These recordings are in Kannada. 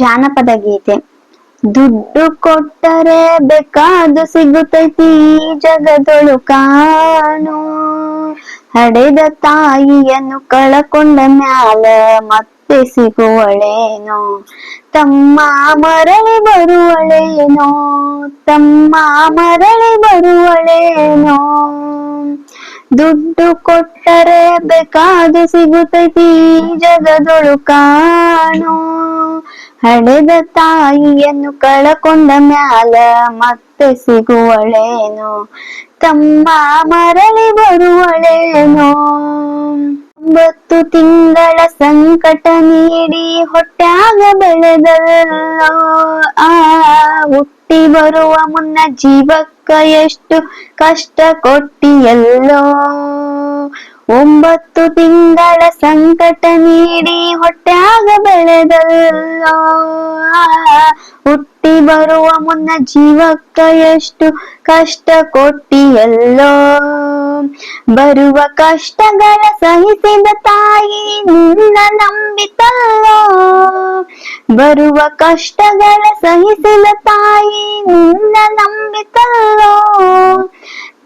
ಜಾನಪದ ಗೀತೆ. ದುಡ್ಡು ಕೊಟ್ಟರೆ ಬೇಕಾದು ಸಿಗುತ್ತೈತಿ ಈ ಜಗದೊಳು ಕಾಣೋ, ಹಡೆದ ತಾಯಿಯನ್ನು ಕಳಕೊಂಡ ಮ್ಯಾಲ ಮತ್ತೆ ಸಿಗುವಳೇನೋ, ತಮ್ಮ ಮರಳಿ ಬರುವಳೇನೋ, ತಮ್ಮ ಮರಳಿ ಬರುವಳೇನೋ. ದುಡ್ಡು ಕೊಟ್ಟರೆ ಬೇಕಾದು ಸಿಗುತ್ತೈತಿ ಈ ಜಗದೊಳು ಕಾಣೋ, ಹಡೆದ ತಾಯಿಯನ್ನು ಕಳಕೊಂಡ ಮ್ಯಾಲ ಮತ್ತೆ ಸಿಗುವಳೇನೋ, ತಮ್ಮ ಮರಳಿ ಬರುವಳೇನೋ. 9 ತಿಂಗಳ ಸಂಕಟ ನೀಡಿ ಹೊಟ್ಯಾಗ ಬೆಳೆದಲ್ಲೋ, ಆ ಹುಟ್ಟಿ ಬರುವ ಮುನ್ನ ಜೀವಕ್ಕ ಎಷ್ಟು ಕಷ್ಟ ಕೊಟ್ಟಿಯಲ್ಲೋ. 9 ತಿಂಗಳ ಸಂಕಟ ನೀಡಿ ಹೊಟ್ಯಾಗ ಬೆಳೆದಲ್ಲೋ, ಹುಟ್ಟಿ ಬರುವ ಮುನ್ನ ಜೀವಕ್ಕ ಎಷ್ಟು ಕಷ್ಟ ಕೊಟ್ಟಿಯಲ್ಲೋ. ಬರುವ ಕಷ್ಟಗಳ ಸಹಿಸಿದ ತಾಯಿ ನಿನ್ನ ನಂಬಿತಲ್ಲೋ, ಬರುವ ಕಷ್ಟಗಳ ಸಹಿಸಿದ ತಾಯಿ ನಿನ್ನ ನಂಬಿತಲ್ಲೋ.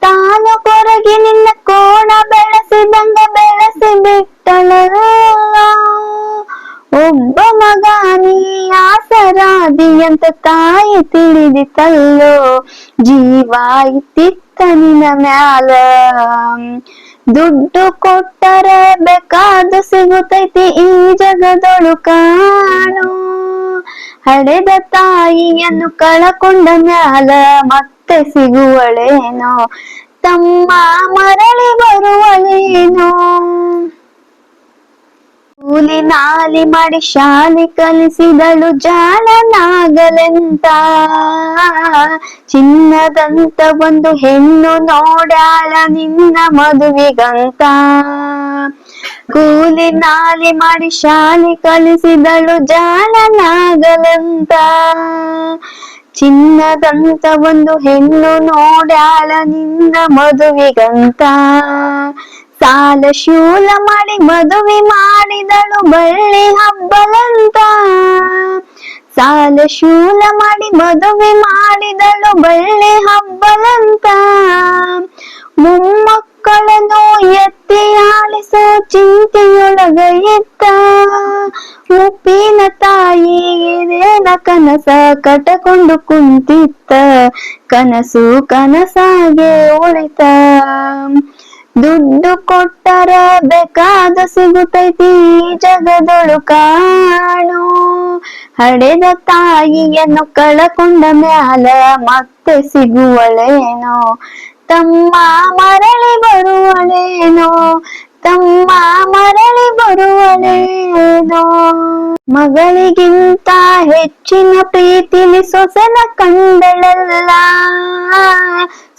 ತಾನು ಕೊರಗಿ ನಿನ್ನ ಕೋಣ ಬೆಳೆಸಿದಂಗ ಬೆಳೆಸಿ ಬಿಟ್ಟಳಲ್ಲೋ, ಒಬ್ಬ ಮಗ ನೀ ಆಸರಾದಿ ಅಂತ ತಾಯಿ ತಿಳಿದಿತಲ್ಲೋ, ಜೀವ ಇತ್ತಿತ್ತ ನಿನ್ನ ಮ್ಯಾಲ. ದುಡ್ಡು ಕೊಟ್ಟರೆ ಬೇಕಾದು ಸಿಗುತ್ತೈತಿ ಈ ಜಗದೊಳು ಕಾಣೋ, ಹಡೆದ ತಾಯಿಯನ್ನು ಕಳಕೊಂಡ ಮ್ಯಾಲ ಮತ್ತೆ ಸಿಗುವಳೇನೋ, ತಮ್ಮ ಮರಳಿ ಬರುವಳೇನೋ. ಕೂಲಿ ನಾಲಿ ಮಾಡಿ ಶಾಲೆ ಕಲಿಸಿದಳು ಜಾಣನಾಗಲೆಂತ, ಚಿನ್ನದಂತ ಒಂದು ಹೆಣ್ಣು ನೋಡ್ಯಾಳ ನಿನ್ನ ಮದುವೆಗಂತ. ಕೂಲಿ ನಾಲಿ ಮಾಡಿ ಶಾಲೆ ಕಲಿಸಿದಳು ಜಾಣನಾಗಲೆಂತ, ಚಿನ್ನದಂತ ಒಂದು ಹೆಣ್ಣು ನೋಡ್ಯಾಳ ನಿನ್ನ ಮದುವೆಗಂತ. ಸಾಲ ಶೂಲ ಮಾಡಿ ಮದುವೆ ಮಾಡಿದಳು ಬಳ್ಳಿ ಹಬ್ಬಲಂತ, ಸಾಲ ಶೂಲ ಮಾಡಿ ಮದುವೆ ಮಾಡಿದಳು ಬಳ್ಳಿ ಹಬ್ಬಲಂತ. ಮೊಮ್ಮಕ್ಕಳನ್ನು ಎತ್ತಿ ಆಳಿಸೋ ಚಿಂತೆಯೊಳಗ ಇತ್ತ, ಮುಪ್ಪಿನ ತಾಯಿ ಏನೇನ ಕನಸ ಕಟಕೊಂಡು ಕುಂತಿತ್ತ, ಕನಸು ಕನಸಾಗೆ ಉಳಿತ. ದುಡ್ಡು ಕೊಟ್ಟರೆ ಬೇಕಾದ ಸಿಗುತ್ತೈತಿ ಈ ಜಗದೊಳು ಕಾಣೋ, ಹಡೆದ ತಾಯಿಯನ್ನು ಕಳಕೊಂಡ ಮ್ಯಾಲ ಮತ್ತೆ ಸಿಗುವಳೇನೋ, ತಮ್ಮ ಮರಳಿ ಬರುವಳೇನೋ, ತಮ್ಮ ಮರಳಿ ಬರುವಳೇನೋ. ಮಗಳಿಗಿಂತ ಹೆಚ್ಚಿನ ಪ್ರೀತಿಲಿ ಸೊಸೆನ ಕಂಡಳಲ್ಲ,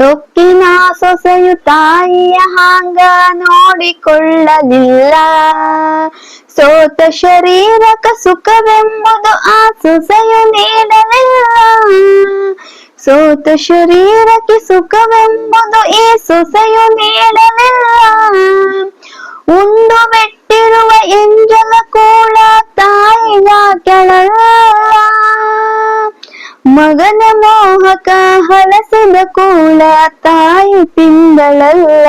ಸೊಕ್ಕಿನ ಸೊಸೆಯು ತಾಯಿಯ ಹಾಂಗ ನೋಡಿಕೊಳ್ಳಲಿಲ್ಲ. ಸೋತ ಶರೀರಕ ಸುಖವೆಂಬುದು ಆ ಸೊಸೆಯು ನೀಡಲಿಲ್ಲ, ಸೋತ ಶರೀರಕ್ಕೆ ಸುಖವೆಂಬುದು ಈ ಸೊಸೆಯು ನೀಡಲಿಲ್ಲ. ಉಂಡು ಬಿಟ್ಟಿರುವ ಎಂಜಲ ಕೂಳ ತಾಯಿಗ ಕೆಳಲ್ಲ, ಮಗನ ಮೋಹಕ ಹಲಸಿದ ಕೂಳ ತಾಯಿ ತಿಂದಳಲ್ಲ,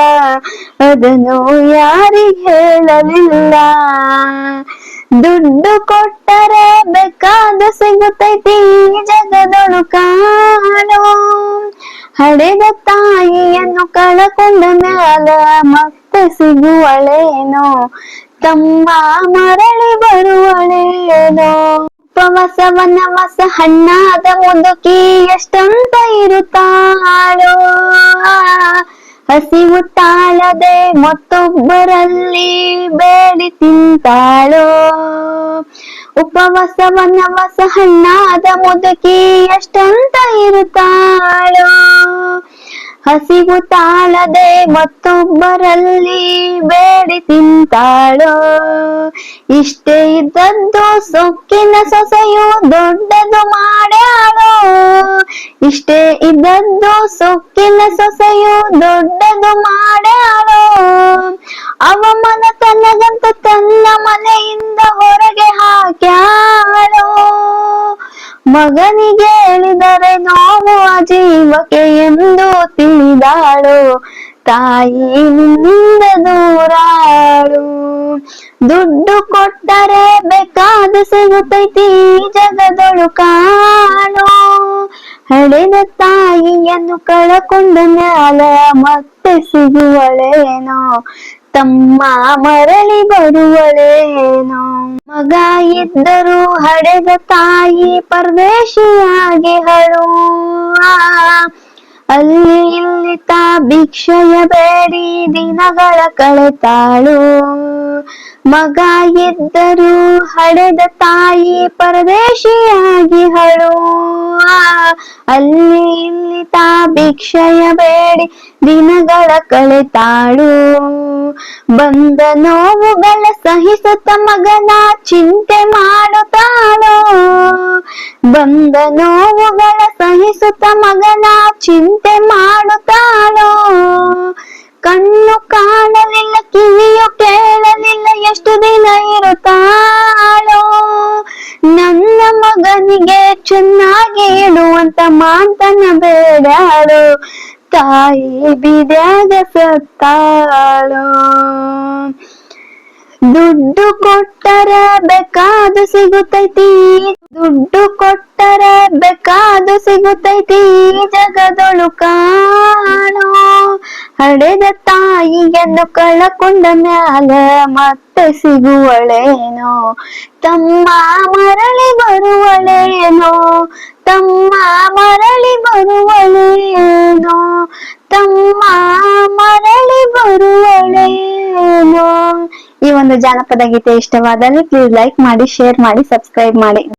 ಅದನ್ನು ಯಾರಿಗೆ ಹೇಳಲಿಲ್ಲ. ದುಡ್ಡು ಕೊಟ್ಟರೆ ಬೇಕಾದ ಸಿಗುತ್ತೈತಿ ಈ ಜಗದೊಳು ಕಾಣೋ, ಹಡೆದ ತಾಯಿಯನ್ನು ಕಳಕೊಂಡ ಮ್ಯಾಲ ಮತ್ತೆ ಸಿಗುವಳೇನೋ, ತಮ್ಮ ಮರಳಿ ಬರುವಳೇನೋ. ಉಪವಾಸ ವನವಾಸ ಹಣ್ಣಾದ ಮುದುಕಿ ಎಷ್ಟಂತ ಇರುತ್ತಾಳೋ, ಹಸಿವು ತಾಳದೆ ಮತ್ತೊಬ್ಬರಲ್ಲಿ ಬೇಡಿ ತಿಂತಾಳೋ. ಉಪವಾಸ ವನವಾಸ ಹಣ್ಣಾದ ಮುದುಕಿ ಎಷ್ಟಂತ ಇರುತ್ತಾಳೋ, ಹಸಿವು ತಾಳದೆ ಮತ್ತೊಬ್ಬರಲ್ಲಿ ಬೇಡಿ ತಿಂತಾಳೋ. ಇಷ್ಟೇ ಇದ್ದದ್ದು ಸೊಕ್ಕಿನ ಸೊಸೆಯು ದೊಡ್ಡದು ಮಾಡ್ಯಾಳೋ, ಇಷ್ಟೇ ಇದ್ದದ್ದು ಸೊಕ್ಕಿನ ಸೊಸೆಯು ದೊಡ್ಡದು ಮಾಡ್ಯಾಳೋ. ಅವಮಾನ ತನಗಂತ ತನ್ನ ಮನೆಯಿಂದ ಹೊರಗೆ ಹಾಕ್ಯಾಳೋ. ಮಗನಿಗೆ ಹೇಳಿದರೆ ನೋವು ಆ ಜೀವಕ್ಕೆ ಎಂದು ತಿಳಿದಾಳು, ತಾಯಿ ನಿನ್ನಿಂದ ದೂರಾಳು. ದುಡ್ಡು ಕೊಟ್ಟರೆ ಬೇಕಾದ ಸಿಗುತ್ತೈತಿ ಜಗದೊಳು ಕಾಣು, ಹಡೆದ ತಾಯಿಯನ್ನು ಕಳಕೊಂಡ ಮ್ಯಾಲ ಮತ್ತೆ ಸಿಗುವಳೇನೋ, ತಮ್ಮ ಮರಳಿ ಬರುವಳೇನೋ. ಮಗ ಇದ್ದರೂ ಹಡೆದ ತಾಯಿ ಪರದೇಶಿಯಾಗಿಹಳು, ಅಲ್ಲಿ ಇಲ್ಲಿ ತಾ ಭಿಕ್ಷೆಯ ಬೇಡಿ ದಿನಗಳ ಕಳೆತಾಳು. ಮಗ ಇದ್ದರೂ ಹಡೆದ ತಾಯಿ ಪರದೇಶಿಯಾಗಿಹಳು, ಅಲ್ಲಿ ಇಲ್ಲಿ ತಾ ಭಿಕ್ಷೆಯ ಬೇಡಿ ದಿನಗಳ ಕಳೆತಾಳು. ಬಂದ ನೋವುಗಳ ಸಹಿಸುತ್ತ ಮಗನ ಚಿಂತೆ ಮಾಡುತ್ತಾಳು, ಬಂದ ನೋವುಗಳ ಸಹಿಸುತ್ತ ಮಗನ ಚಿಂತೆ ಮಾಡುತ್ತಾಳು. ಕಣ್ಣು ಕಾಣಲಿಲ್ಲ ಕಿವಿಯು ಕೇಳಲಿಲ್ಲ ಎಷ್ಟು ದಿನ ಇರುತ್ತಾಳೋ, ನನ್ನ ಮಗನಿಗೆ ಚೆನ್ನಾಗಿ ಇಡುವಂತ ಮಾತನ್ನ ಬೇಡಾಳು, ತಾಯಿ ಬಿದ್ಯಾಗ ಸತ್ತಾಳು. ದುಡ್ಡು ಕೊಟ್ಟರೆ ಬೇಕಾದು ಸಿಗುತ್ತೈತಿ, ದುಡ್ಡು ಕೊಟ್ಟರೆ ಬೇಕಾದು ಸಿಗುತ್ತೈತಿ ಜಗದೊಳು ಕಾಣು, ಹಡೆದ ತಾಯಿಯನ್ನು ಕಳಕೊಂಡ ಮ್ಯಾಲ ಮತ್ತೆ ಸಿಗುವಳೇನೋ, ತಮ್ಮ ಮರಳಿ ಬರುವಳೇನೋ, ತಮ್ಮ ಮರಳಿ ಬರುವಳೇನೋ, ತಮ್ಮ ಮರಳಿ ಬರುವಳೇನೋ. ಈ ಒಂದು ಜಾನಪದ ಗೀತೆ ಇಷ್ಟವಾದಲ್ಲಿ ಪ್ಲೀಸ್ ಲೈಕ್ ಮಾಡಿ, ಶೇರ್ ಮಾಡಿ, ಸಬ್ಸ್ಕ್ರೈಬ್ ಮಾಡಿ.